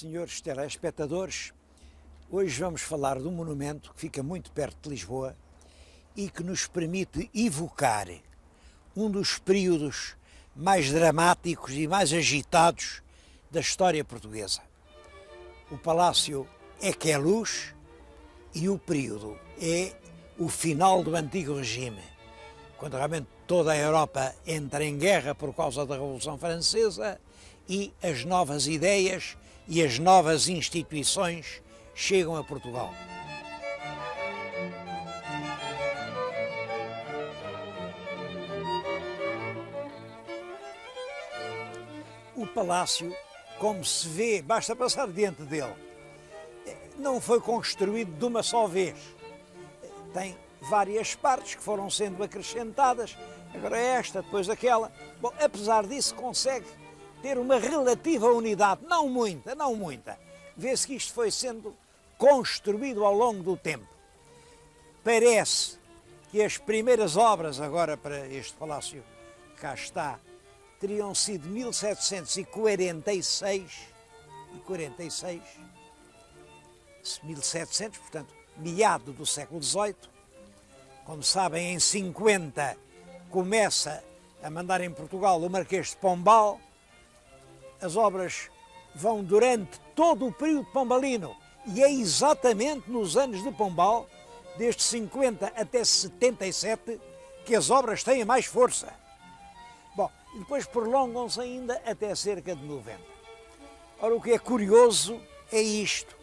senhores telespectadores, hoje vamos falar de um monumento que fica muito perto de Lisboa e que nos permite evocar um dos períodos mais dramáticos e mais agitados da história portuguesa. O palácio é Queluz e o período é o final do Antigo Regime, quando realmente toda a Europa entra em guerra por causa da Revolução Francesa e as novas ideias e as novas instituições chegam a Portugal. O palácio, como se vê, basta passar diante dele, não foi construído de uma só vez. Tem várias partes que foram sendo acrescentadas, agora esta, depois aquela. Bom, apesar disso, consegue ter uma relativa unidade, não muita. Vê-se que isto foi sendo construído ao longo do tempo. Parece que as primeiras obras agora para este palácio que cá está teriam sido 1700, portanto, meado do século XVIII. Como sabem, em 50 começa a mandar em Portugal o Marquês de Pombal. As obras vão durante todo o período pombalino e é exatamente nos anos de Pombal, desde 50 até 77, que as obras têm mais força. Bom, e depois prolongam-se ainda até cerca de 90. Ora, o que é curioso é isto.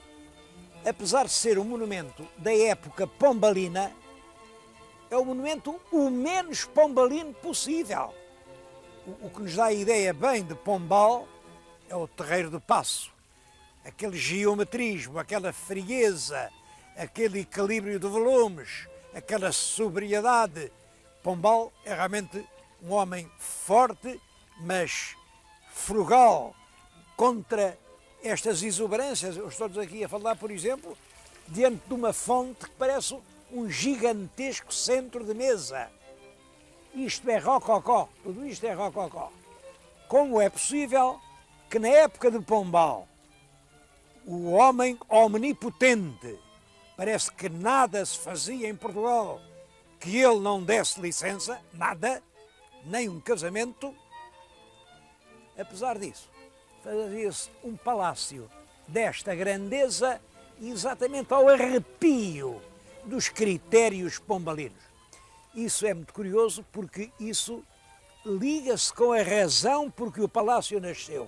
Apesar de ser um monumento da época pombalina, é o monumento o menos pombalino possível. O que nos dá a ideia bem de Pombal é o terreiro do Paço, aquele geometrismo, aquela frieza, aquele equilíbrio de volumes, aquela sobriedade. Pombal é realmente um homem forte, mas frugal, contra estas exuberâncias. Eu estou aqui a falar, por exemplo, diante de uma fonte que parece um gigantesco centro de mesa. Isto é rococó, tudo isto é rococó. Como é possível que na época de Pombal o homem omnipotente, parece que nada se fazia em Portugal que ele não desse licença, nada, nem um casamento. Apesar disso, fazia-se um palácio desta grandeza exatamente ao arrepio dos critérios pombalinos. Isso é muito curioso porque isso liga-se com a razão por que o palácio nasceu.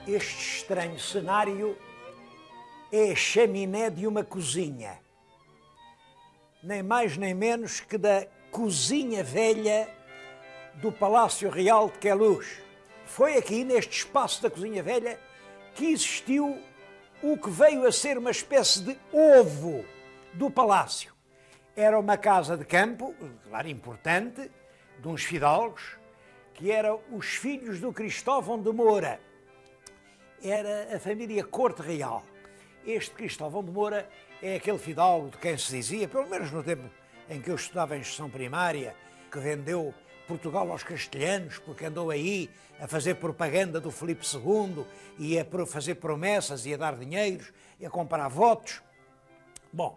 Este estranho cenário é a chaminé de uma cozinha, nem mais nem menos que da cozinha velha do Palácio Real de Queluz. Foi aqui, neste espaço da cozinha velha, que existiu o que veio a ser uma espécie de ovo do palácio. Era uma casa de campo, claro, importante, de uns fidalgos, que eram os filhos do Cristóvão de Moura. Era a família Corte Real. Este Cristóvão de Moura é aquele fidalgo de quem se dizia, pelo menos no tempo em que eu estudava em instrução primária, que vendeu Portugal aos castelhanos, porque andou aí a fazer propaganda do Filipe II, e a fazer promessas, e a dar dinheiros, e a comprar votos. Bom,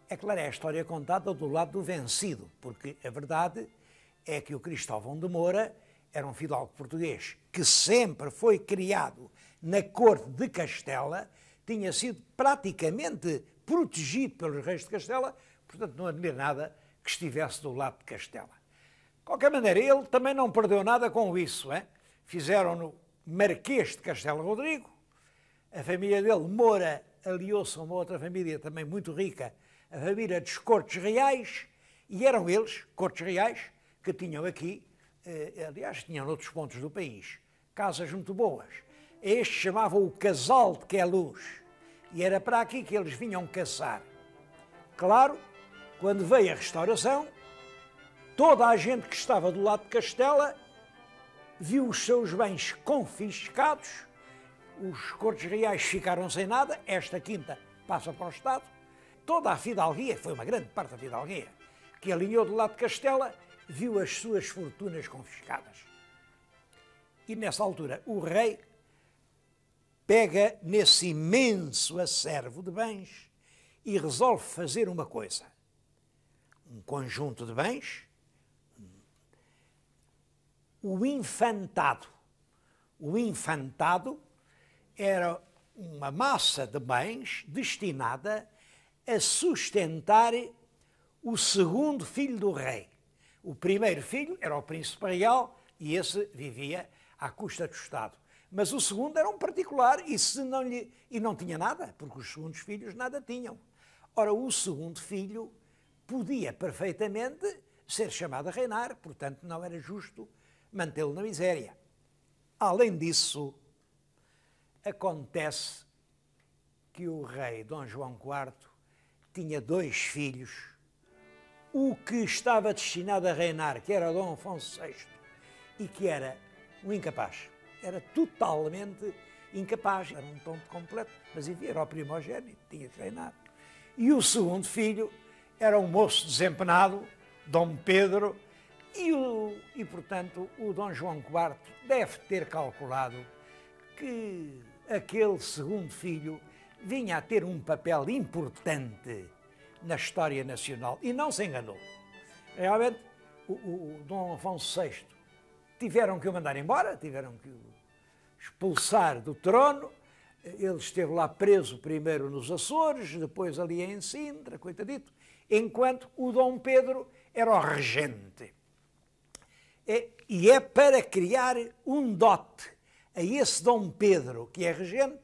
é claro, é a história contada do lado do vencido, porque a verdade é que o Cristóvão de Moura era um fidalgo português que sempre foi criado na corte de Castela, tinha sido praticamente protegido pelos reis de Castela, portanto não admira nada que estivesse do lado de Castela. De qualquer maneira, ele também não perdeu nada com isso. Fizeram-no Marquês de Castelo Rodrigo, a família dele, Moura, aliou-se a uma outra família também muito rica, a família dos Cortes Reais, e eram eles, Cortes Reais, que tinham aqui, aliás, tinham noutros pontos do país, casas muito boas. Este chamava o Casal de Queluz, e era para aqui que eles vinham caçar. Claro, quando veio a restauração, toda a gente que estava do lado de Castela viu os seus bens confiscados, Os Cortes Reais ficaram sem nada, esta quinta passa para o Estado. Toda a fidalguia, foi uma grande parte da fidalguia, que alinhou do lado de Castela, viu as suas fortunas confiscadas. E nessa altura o rei pega nesse imenso acervo de bens e resolve fazer uma coisa. Um conjunto de bens, o infantado. O infantado era uma massa de bens destinada a sustentar o segundo filho do rei. O primeiro filho era o príncipe real e esse vivia à custa do Estado. Mas o segundo era um particular e não tinha nada, porque os segundos filhos nada tinham. Ora, o segundo filho podia perfeitamente ser chamado a reinar, portanto não era justo mantê-lo na miséria. Além disso, acontece que o rei Dom João IV tinha 2 filhos, o que estava destinado a reinar, que era Dom Afonso VI, e que era um incapaz. Era totalmente incapaz, era um tonto completo, mas enfim, era o primogénito, tinha que reinar. E o segundo filho era um moço desempenado, Dom Pedro, e portanto, o Dom João IV deve ter calculado que aquele segundo filho vinha a ter um papel importante na história nacional, e não se enganou. Realmente, o Dom Afonso VI tiveram que o mandar embora, tiveram que o expulsar do trono. Ele esteve lá preso primeiro nos Açores, depois ali em Sintra, coitadito, enquanto o Dom Pedro era o regente. E é para criar um dote a esse Dom Pedro, que é regente,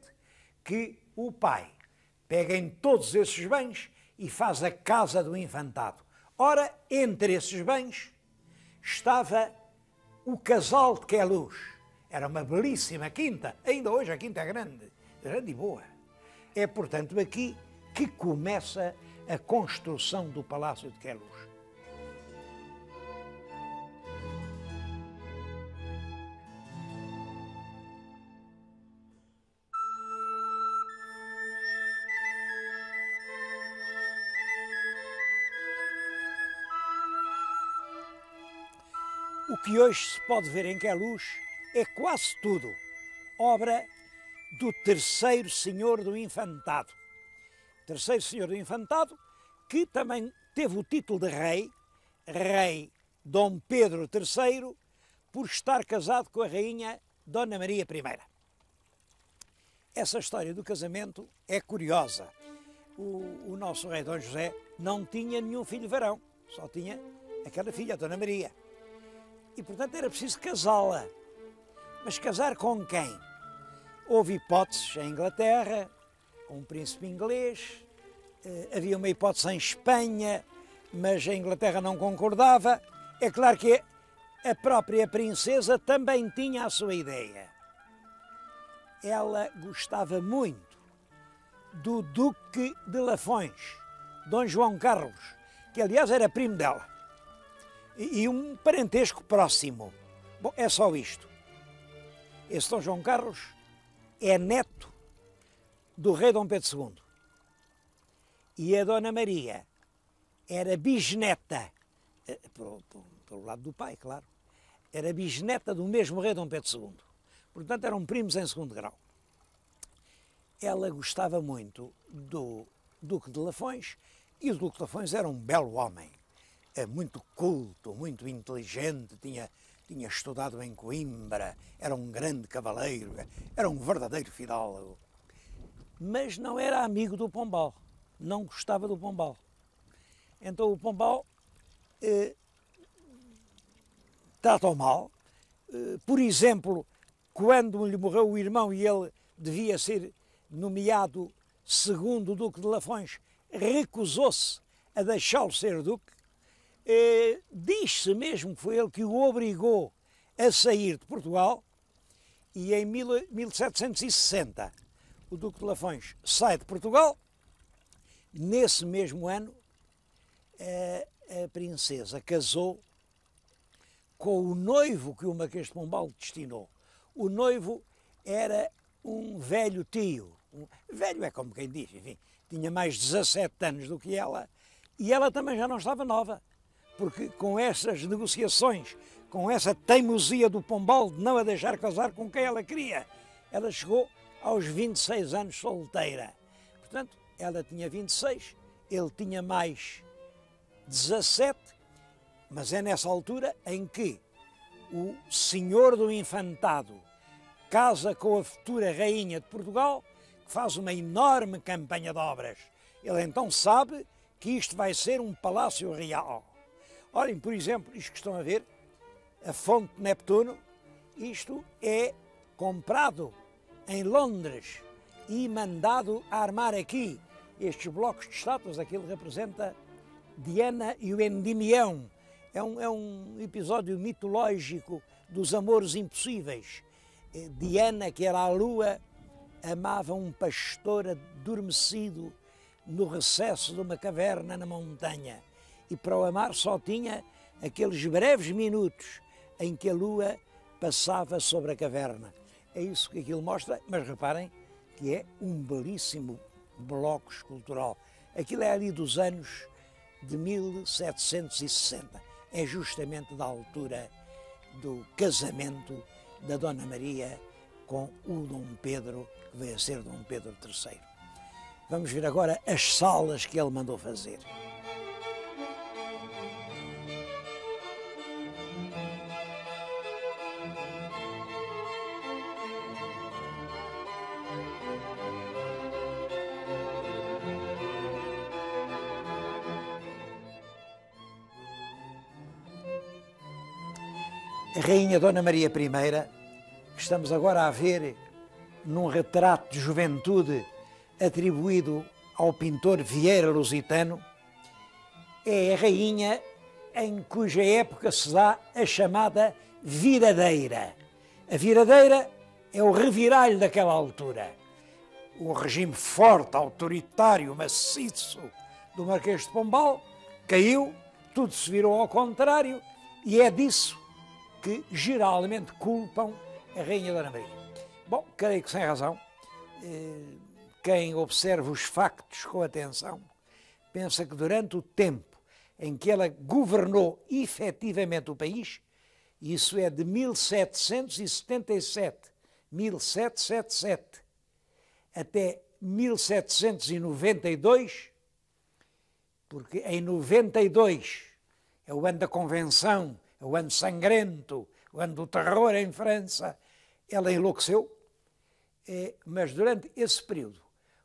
que o pai pega em todos esses bens e faz a Casa do Infantado. Ora, entre esses bens estava o Casal de Queluz. Era uma belíssima quinta, ainda hoje a quinta é grande, grande e boa. É, portanto, aqui que começa a construção do Palácio de Queluz. O que hoje se pode ver em Queluz é quase tudo obra do terceiro senhor do Infantado. Terceiro senhor do Infantado, que também teve o título de rei, rei Dom Pedro III, por estar casado com a rainha Dona Maria I. Essa história do casamento é curiosa. O nosso rei Dom José não tinha nenhum filho varão, só tinha aquela filha, a Dona Maria. E, portanto, era preciso casá-la. Mas casar com quem? Houve hipóteses em Inglaterra, com um príncipe inglês, havia uma hipótese em Espanha, mas a Inglaterra não concordava. É claro que a própria princesa também tinha a sua ideia. Ela gostava muito do Duque de Lafões, Dom João Carlos, que aliás era primo dela. E um parentesco próximo. Bom, é só isto. Esse Dom João Carlos é neto do rei Dom Pedro II. E a Dona Maria era bisneta, pelo lado do pai, claro, era bisneta do mesmo rei Dom Pedro II. Portanto, eram primos em segundo grau. Ela gostava muito do Duque de Lafões, e o Duque de Lafões era um belo homem. Muito culto, muito inteligente, tinha estudado em Coimbra, era um grande cavaleiro, era um verdadeiro fidalgo. Mas não era amigo do Pombal, não gostava do Pombal. Então o Pombal trata-o mal. Por exemplo, quando lhe morreu o irmão e ele devia ser nomeado segundo Duque de Lafões, recusou-se a deixá-lo ser Duque. Diz-se mesmo que foi ele que o obrigou a sair de Portugal, e em 1760 o Duque de Lafões sai de Portugal. Nesse mesmo ano a princesa casou com o noivo que o Marquês de Pombal destinou. O noivo era um velho tio, velho é como quem diz, enfim, tinha mais 17 anos do que ela, e ela também já não estava nova, porque com essas negociações, com essa teimosia do Pombal de não a deixar casar com quem ela queria, ela chegou aos 26 anos solteira. Portanto, ela tinha 26, ele tinha mais 17, mas é nessa altura em que o senhor do infantado casa com a futura rainha de Portugal, que faz uma enorme campanha de obras. Ele então sabe que isto vai ser um palácio real. Olhem, por exemplo, isto que estão a ver, a Fonte de Neptuno, isto é comprado em Londres e mandado a armar aqui. Estes blocos de estátuas, aquilo representa Diana e o Endimião. É um episódio mitológico dos amores impossíveis. Diana, que era a lua, amava um pastor adormecido no recesso de uma caverna na montanha. E para o amar só tinha aqueles breves minutos em que a lua passava sobre a caverna. É isso que aquilo mostra, mas reparem que é um belíssimo bloco escultural. Aquilo é ali dos anos de 1760. É justamente da altura do casamento da Dona Maria com o Dom Pedro, que veio a ser Dom Pedro III. Vamos ver agora as salas que ele mandou fazer. A Rainha Dona Maria I, que estamos agora a ver num retrato de juventude atribuído ao pintor Vieira Lusitano, é a rainha em cuja época se dá a chamada viradeira. A viradeira é o reviralho daquela altura. O regime forte, autoritário, maciço do Marquês de Pombal caiu, tudo se virou ao contrário e é disso que geralmente culpam a Rainha Dona Maria. Bom, creio que sem razão. Quem observa os factos com atenção pensa que durante o tempo em que ela governou efetivamente o país, isso é de 1777 até 1792, porque em 92 é o ano da Convenção, é o ano sangrento, o ano do terror em França, ela enlouqueceu, mas durante esse período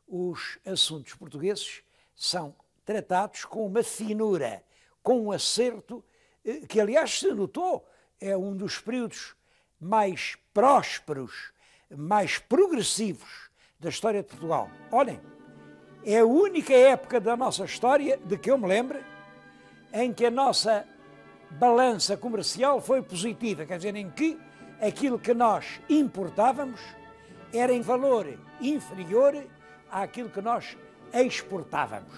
os assuntos portugueses são tratados com uma finura, com um acerto, que aliás se notou, é um dos períodos mais prósperos, mais progressivos da história de Portugal. Olhem, é a única época da nossa história, de que eu me lembro, em que a nossa balança comercial foi positiva, quer dizer, em que aquilo que nós importávamos era em valor inferior àquilo que nós exportávamos.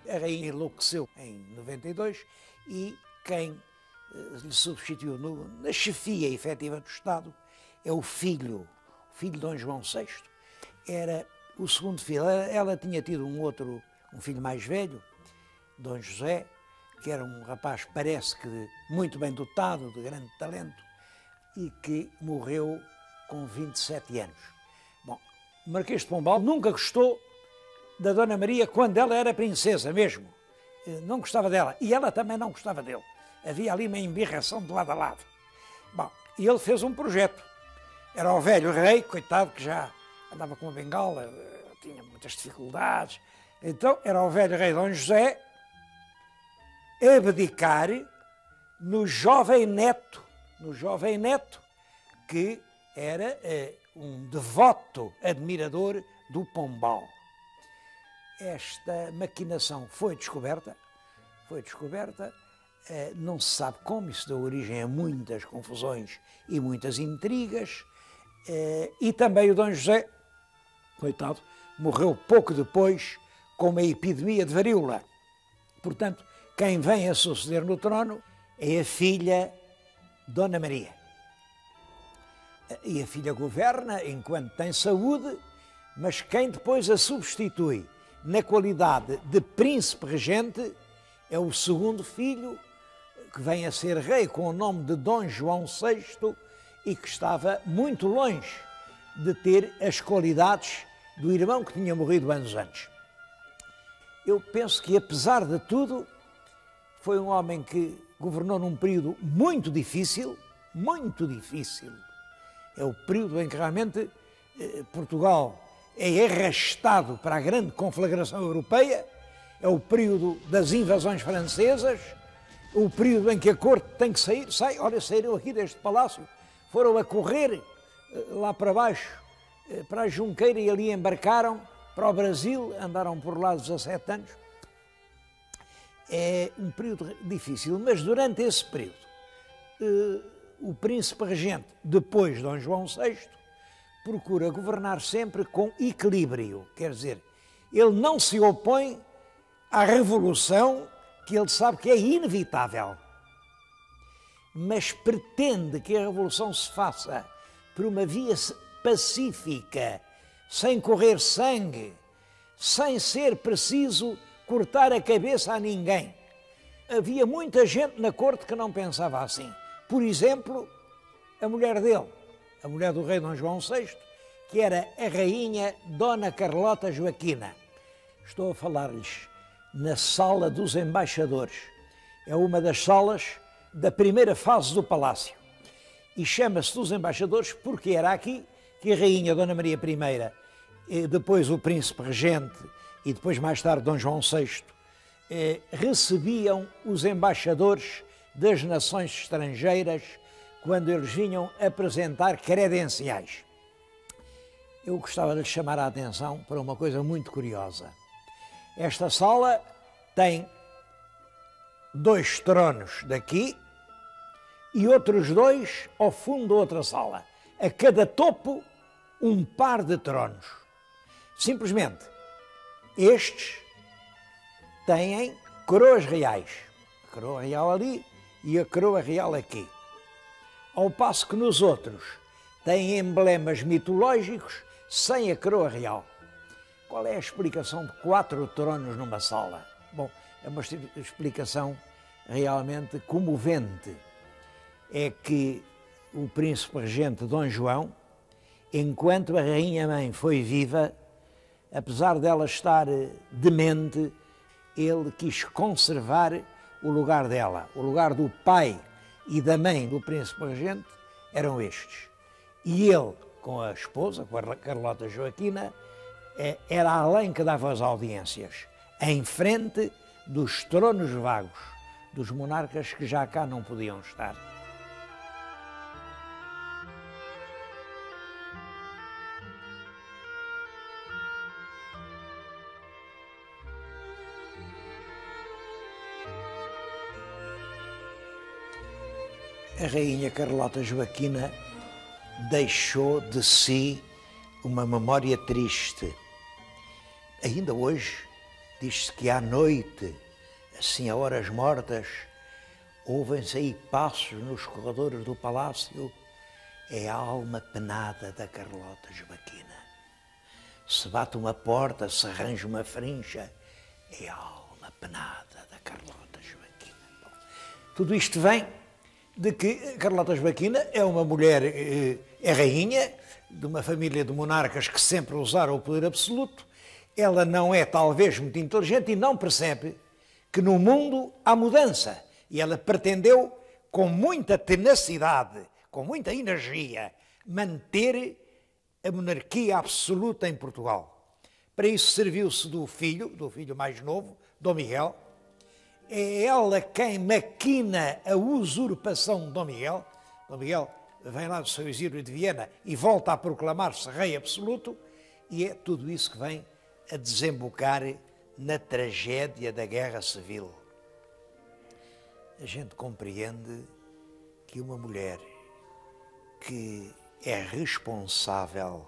A rainha enlouqueceu em 92 e quem lhe substituiu na chefia efetiva do Estado é o filho de Dom João VI. Era o segundo filho. Ela tinha tido um filho mais velho, Dom José, que era um rapaz, parece que muito bem dotado, de grande talento, e que morreu com 27 anos. Bom, o Marquês de Pombal nunca gostou da Dona Maria quando ela era princesa mesmo. Não gostava dela. E ela também não gostava dele. Havia ali uma embirração de lado a lado. Bom, e ele fez um projeto. Era o velho rei, coitado, que já andava com uma bengala, tinha muitas dificuldades. Então, era o velho rei Dom José abdicar no jovem neto, que era um devoto admirador do Pombal. Esta maquinação foi descoberta, não se sabe como, isso deu origem a muitas confusões e muitas intrigas, e também o Dom José, coitado, morreu pouco depois com uma epidemia de varíola. Portanto, quem vem a suceder no trono é a filha Dona Maria. e a filha governa enquanto tem saúde, mas quem depois a substitui na qualidade de príncipe regente é o segundo filho, que vem a ser rei com o nome de Dom João VI e que estava muito longe de ter as qualidades do irmão que tinha morrido anos antes. Eu penso que, apesar de tudo, foi um homem que governou num período muito difícil, muito difícil. É o período em que realmente Portugal é arrastado para a grande conflagração europeia, é o período das invasões francesas, o período em que a corte tem que sair, saíram aqui deste palácio, foram a correr lá para baixo, para a Junqueira e ali embarcaram para o Brasil, andaram por lá 17 anos. É um período difícil, mas durante esse período, o príncipe regente, depois Dom João VI, procura governar sempre com equilíbrio, quer dizer, ele não se opõe à revolução, que ele sabe que é inevitável, mas pretende que a revolução se faça por uma via pacífica, sem correr sangue, sem ser preciso cortar a cabeça a ninguém. Havia muita gente na corte que não pensava assim. Por exemplo, a mulher dele, a mulher do rei Dom João VI, que era a rainha Dona Carlota Joaquina. Estou a falar-lhes na Sala dos Embaixadores. É uma das salas da primeira fase do palácio. E chama-se dos Embaixadores porque era aqui que a rainha Dona Maria I, e depois o príncipe regente e depois mais tarde Dom João VI, recebiam os embaixadores das nações estrangeiras quando eles vinham apresentar credenciais. Eu gostava de chamar a atenção para uma coisa muito curiosa. Esta sala tem 2 tronos daqui e outros 2 ao fundo da outra sala. A cada topo, um par de tronos. Simplesmente, estes têm coroas reais. A coroa real ali e a coroa real aqui. Ao passo que nos outros têm emblemas mitológicos sem a coroa real. Qual é a explicação de 4 tronos numa sala? Bom, é uma explicação realmente comovente. É que o príncipe regente Dom João, enquanto a rainha-mãe foi viva, apesar dela estar demente, ele quis conservar o lugar dela. O lugar do pai e da mãe do príncipe regente eram estes. E ele, com a esposa, com a Carlota Joaquina, era além que dava as audiências, em frente dos tronos vagos, dos monarcas que já cá não podiam estar. A rainha Carlota Joaquina deixou de si uma memória triste. Ainda hoje, diz-se que à noite, assim a horas mortas, ouvem-se aí passos nos corredores do palácio. É a alma penada da Carlota Joaquina. Se bate uma porta, se arranja uma frincha, é a alma penada da Carlota Joaquina. Bom, tudo isto vem de que Carlota Joaquina é uma mulher, é rainha de uma família de monarcas que sempre usaram o poder absoluto. Ela não é talvez muito inteligente e não percebe que no mundo há mudança. E ela pretendeu, com muita tenacidade, com muita energia, manter a monarquia absoluta em Portugal. Para isso serviu-se do filho mais novo, Dom Miguel. É ela quem maquina a usurpação de Dom Miguel. Dom Miguel vem lá do seu exílio de Viena e volta a proclamar-se rei absoluto, e é tudo isso que vem a desembocar na tragédia da Guerra Civil. A gente compreende que uma mulher que é responsável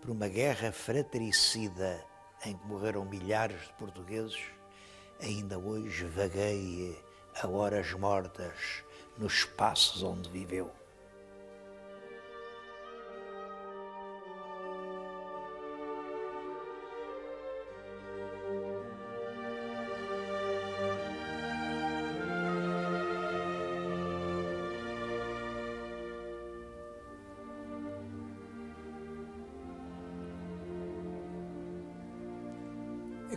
por uma guerra fratricida em que morreram milhares de portugueses, ainda hoje vagueia a horas mortas nos espaços onde viveu.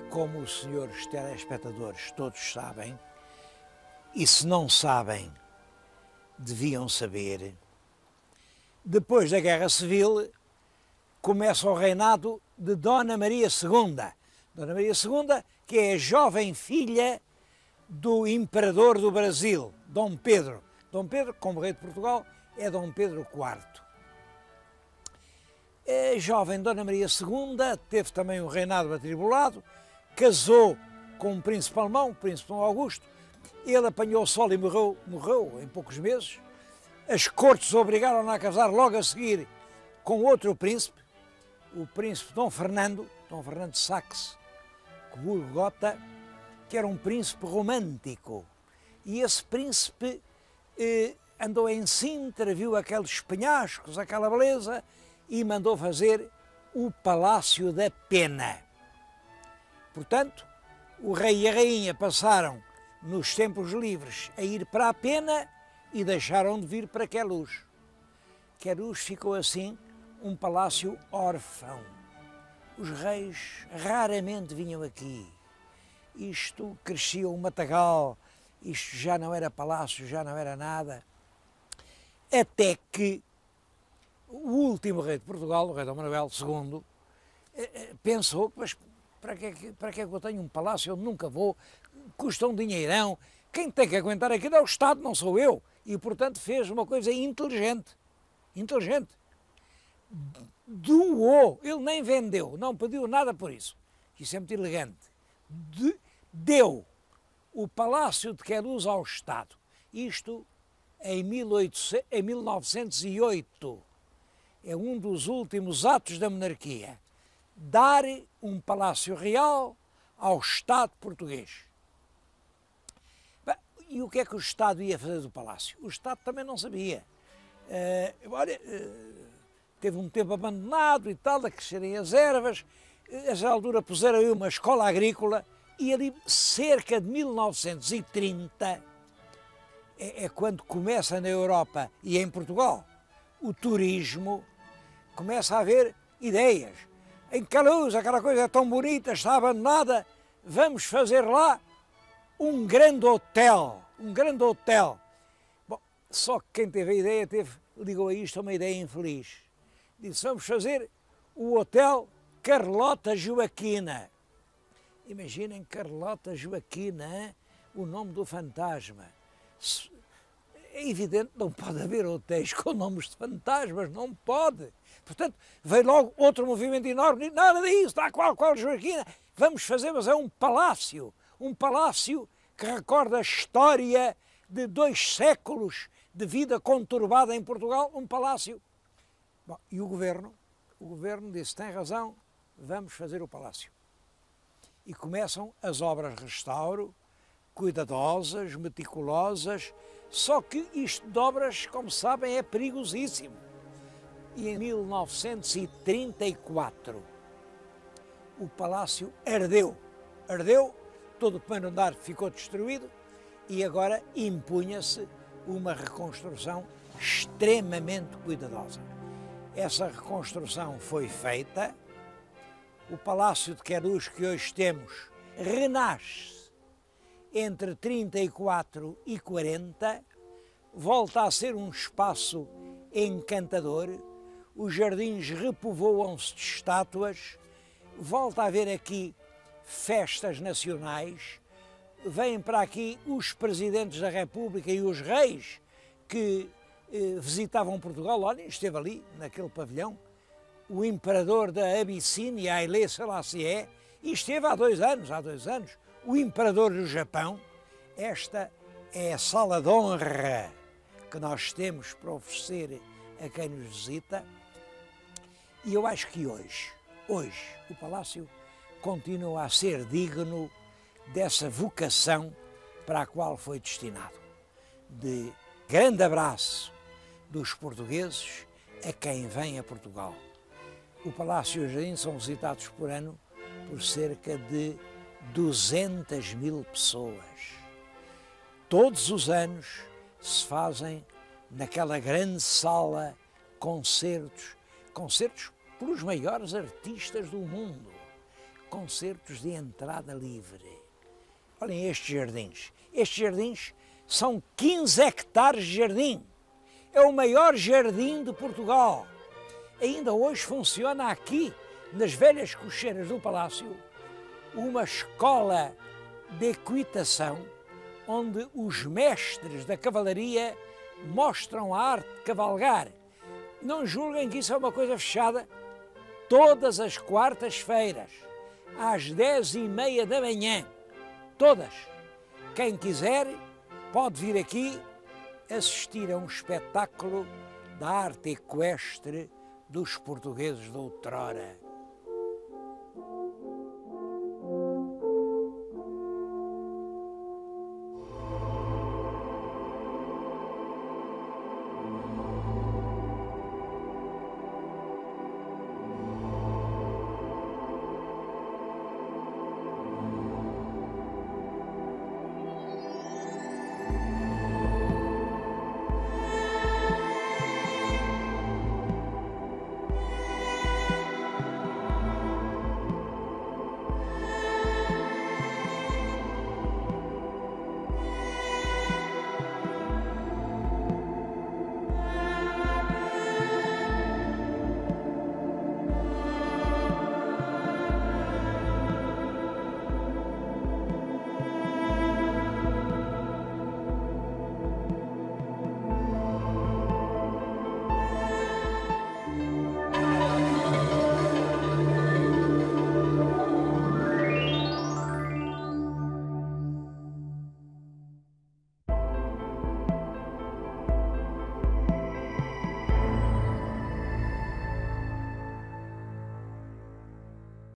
Como os senhores telespectadores todos sabem, e se não sabem, deviam saber, depois da Guerra Civil começa o reinado de Dona Maria II. Dona Maria II, que é a jovem filha do imperador do Brasil, Dom Pedro. Dom Pedro, como rei de Portugal, é Dom Pedro IV. A jovem Dona Maria II teve também um reinado atribulado, casou com um príncipe alemão, o príncipe Dom Augusto. Ele apanhou o sol e morreu em poucos meses. As cortes obrigaram-na a casar logo a seguir com outro príncipe, o príncipe Dom Fernando de Saxe-Coburgo-Gotha, que era um príncipe romântico. E esse príncipe andou em Sintra, viu aqueles penhascos, aquela beleza, e mandou fazer o Palácio da Pena. Portanto, o rei e a rainha passaram, nos tempos livres, a ir para a Pena e deixaram de vir para Queluz. Queluz ficou assim um palácio órfão. Os reis raramente vinham aqui. Isto crescia um matagal, isto já não era palácio, já não era nada. Até que o último rei de Portugal, o rei Dom Manuel II, pensou, mas para que eu tenho um palácio onde nunca vou, custa um dinheirão, quem tem que aguentar aquilo é o Estado, não sou eu. E, portanto, fez uma coisa inteligente. Doou, ele nem vendeu, não pediu nada por isso. Isso é muito elegante. Deu o Palácio de Queluz ao Estado. Isto em 1908. É um dos últimos atos da monarquia. Dar um palácio real ao Estado português. E o que é que o Estado ia fazer do palácio? O Estado também não sabia. Teve um tempo abandonado e tal, a crescerem as ervas. A essa altura puseram aí uma escola agrícola e ali cerca de 1930 é quando começa na Europa e em Portugal o turismo, começa a haver ideias. Em Queluz, aquela coisa é tão bonita, está abandonada, vamos fazer lá um grande hotel. Bom, só que quem teve a ideia ligou a isto a uma ideia infeliz. Disse, vamos fazer o Hotel Carlota Joaquina. Imaginem Carlota Joaquina, hein? O nome do fantasma. É evidente, não pode haver hotéis com nomes de fantasmas, não pode. Portanto, veio logo outro movimento enorme, nada disso, está qual Joaquina. Vamos fazer, mas é um palácio que recorda a história de 2 séculos de vida conturbada em Portugal, um palácio. Bom, e o governo disse, tem razão, vamos fazer o palácio. E começam as obras de restauro, cuidadosas, meticulosas, só que isto de obras, como sabem, é perigosíssimo. E em 1934 o palácio ardeu, todo o primeiro andar ficou destruído e agora impunha-se uma reconstrução extremamente cuidadosa. Essa reconstrução foi feita, o Palácio de Queluz que hoje temos renasce entre 34 e 40, volta a ser um espaço encantador, os jardins repovoam-se de estátuas, volta a haver aqui festas nacionais, vêm para aqui os presidentes da República e os reis que visitavam Portugal. Olha, esteve ali, naquele pavilhão, o imperador da Abissínia, Haile Selassie, e esteve há dois anos, o imperador do Japão. Esta é a sala de honra que nós temos para oferecer a quem nos visita. E eu acho que hoje o Palácio continua a ser digno dessa vocação para a qual foi destinado. De grande abraço dos portugueses a quem vem a Portugal. O Palácio e o Jardim são visitados por ano por cerca de 200.000 pessoas. Todos os anos se fazem naquela grande sala concertos pelos maiores artistas do mundo, concertos de entrada livre. Olhem estes jardins. Estes jardins são 15 hectares de jardim. É o maior jardim de Portugal. Ainda hoje funciona aqui, nas velhas cocheiras do Palácio, uma escola de equitação onde os mestres da cavalaria mostram a arte de cavalgar. Não julguem que isso é uma coisa fechada. Todas as quartas-feiras, às 10h30 da manhã, todas. Quem quiser pode vir aqui assistir a um espetáculo da arte equestre dos portugueses de outrora.